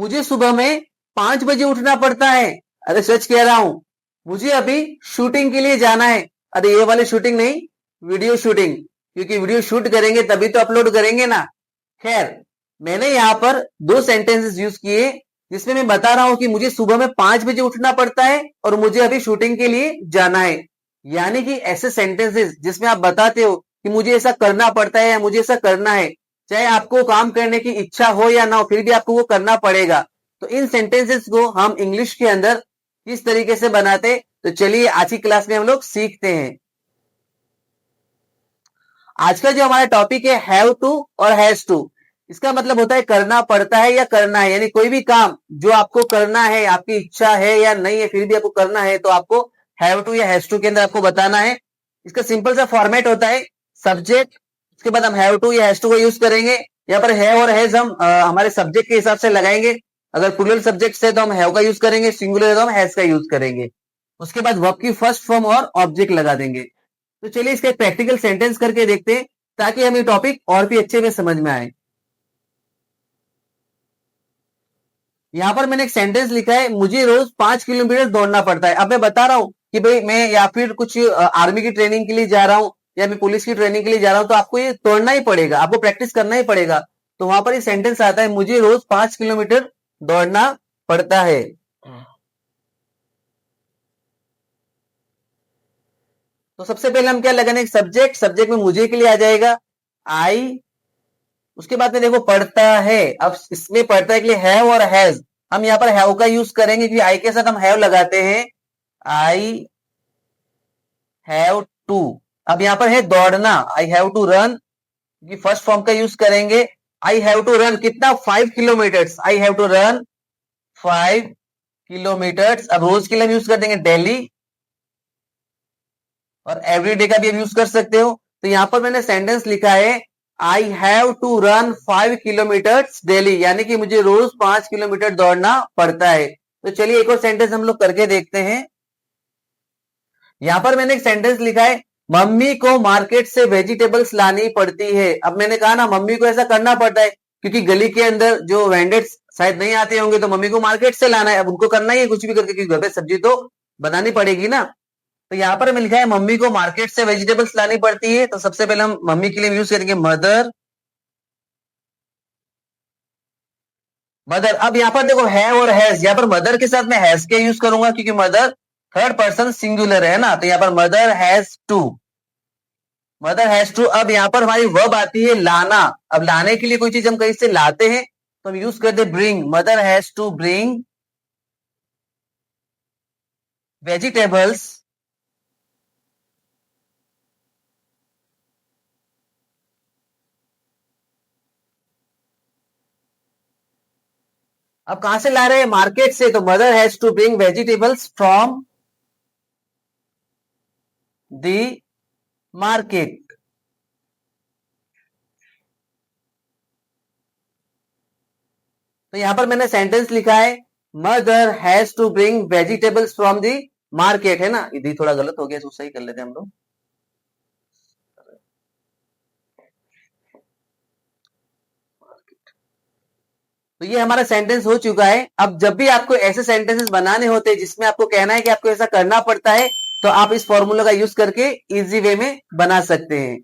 मुझे सुबह में 5 बजे उठना पड़ता है। अरे सच कह रहा हूं, मुझे अभी शूटिंग के लिए जाना है। अरे ये वाली शूटिंग नहीं, वीडियो शूटिंग, क्योंकि वीडियो शूट करेंगे तभी तो अपलोड करेंगे ना। खैर, मैंने यहाँ पर दो सेंटेंसेस यूज किए जिसमें मैं बता रहा हूं कि मुझे सुबह में 5 बजे उठना पड़ता है और मुझे अभी शूटिंग के लिए जाना है। यानी कि ऐसे सेंटेंसेस जिसमें आप बताते हो कि मुझे ऐसा करना पड़ता है या मुझे ऐसा करना है, चाहे आपको काम करने की इच्छा हो या ना हो, फिर भी आपको वो करना पड़ेगा। तो इन सेंटेंसेस को हम इंग्लिश के अंदर किस तरीके से बनाते, तो चलिए आज की क्लास में हम लोग सीखते हैं। आज का जो हमारा टॉपिक है हैव टू और हैज टू, इसका मतलब होता है करना पड़ता है या करना है। यानी कोई भी काम जो आपको करना है, आपकी इच्छा है या नहीं है, फिर भी आपको करना है, तो आपको हैव टू या हैज टू के अंदर आपको बताना है। इसका सिंपल सा फॉर्मेट होता है सब्जेक्ट, उसके बाद हम हैव टू या हैज टू को यूज करेंगे। यहाँ पर है और हैज हम हमारे सब्जेक्ट के हिसाब से लगाएंगे। अगर प्लूरल सब्जेक्ट है तो हम हैव का यूज करेंगे, सिंगुलर है तो हम हैज का यूज करेंगे। उसके बाद वर्ब की फर्स्ट फॉर्म और ऑब्जेक्ट लगा देंगे। तो चलिए इसका एक प्रैक्टिकल सेंटेंस करके देखते हैं ताकि हमें टॉपिक और भी अच्छे में समझ में आए। यहां पर मैंने एक सेंटेंस लिखा है, मुझे रोज 5 किलोमीटर दौड़ना पड़ता है। अब मैं बता रहा हूं कि भाई मैं या फिर कुछ आर्मी की ट्रेनिंग के लिए जा रहा हूं या मैं पुलिस की ट्रेनिंग के लिए जा रहा हूं, तो आपको ये दौड़ना ही पड़ेगा, आपको प्रैक्टिस करना ही पड़ेगा। तो वहां पर ये सेंटेंस आता है, मुझे रोज 5 किलोमीटर दौड़ना पड़ता है। तो सबसे पहले हम क्या लगाने, सब्जेक्ट, सब्जेक्ट में मुझे के लिए आ जाएगा आई। उसके बाद में देखो पढ़ता है, अब इसमें पढ़ता है के लिए हैव और हैज, हम यहाँ पर हैव का यूज करेंगे क्योंकि आई के साथ हम हैव लगाते हैं। आई हैव टू, अब यहाँ पर है दौड़ना, आई हैव टू रन, क्योंकि फर्स्ट फॉर्म का यूज करेंगे। आई हैव टू रन कितना, 5 kilometre, I have to run 5 kilometre. अब रोज के लिए हम यूज कर देंगे डेली, और एवरीडे का भी हम यूज कर सकते हो। तो यहां पर मैंने सेंटेंस लिखा है, I have to run 5 kilometre daily, यानी कि मुझे रोज 5 किलोमीटर दौड़ना पड़ता है। तो चलिए एक और सेंटेंस हम लोग करके देखते हैं। यहां पर मैंने एक सेंटेंस लिखा है, मम्मी को मार्केट से वेजिटेबल्स लानी पड़ती है। अब मैंने कहा ना, मम्मी को ऐसा करना पड़ता है क्योंकि गली के अंदर जो वेंडर्स शायद नहीं आते होंगे, तो मम्मी को मार्केट से लाना है। अब उनको करना ही है कुछ भी करके, क्योंकि घर पे सब्जी तो बनानी पड़ेगी ना। तो यहाँ पर मैं लिखा है, मम्मी को मार्केट से वेजिटेबल्स लानी पड़ती है। तो सबसे पहले हम मम्मी के लिए यूज करेंगे मदर, मदर। अब यहाँ पर देखो है और हैज, यहाँ पर मदर के साथ मैं हैज के यूज करूंगा क्योंकि मदर थर्ड पर्सन सिंगुलर है ना। तो यहाँ पर mother has to, mother has to. अब यहाँ पर हमारी वर्ब आती है लाना। अब लाने के लिए कोई चीज हम कहीं से लाते हैं तो हम यूज करते bring, mother has to bring vegetables अब कहां से ला रहे हैं, मार्केट से, तो mother has to bring vegetables from the market. तो यहां पर मैंने सेंटेंस लिखा है, mother has to bring vegetables from the market, है ना। ये थोड़ा गलत हो गया, तो सही कर लेते हैं हम लोग। तो ये हमारा सेंटेंस हो चुका है। अब जब भी आपको ऐसे सेंटेंसेस बनाने होते हैं जिसमें आपको कहना है कि आपको ऐसा करना पड़ता है, तो आप इस फॉर्मूला का यूज करके इजी वे में बना सकते हैं।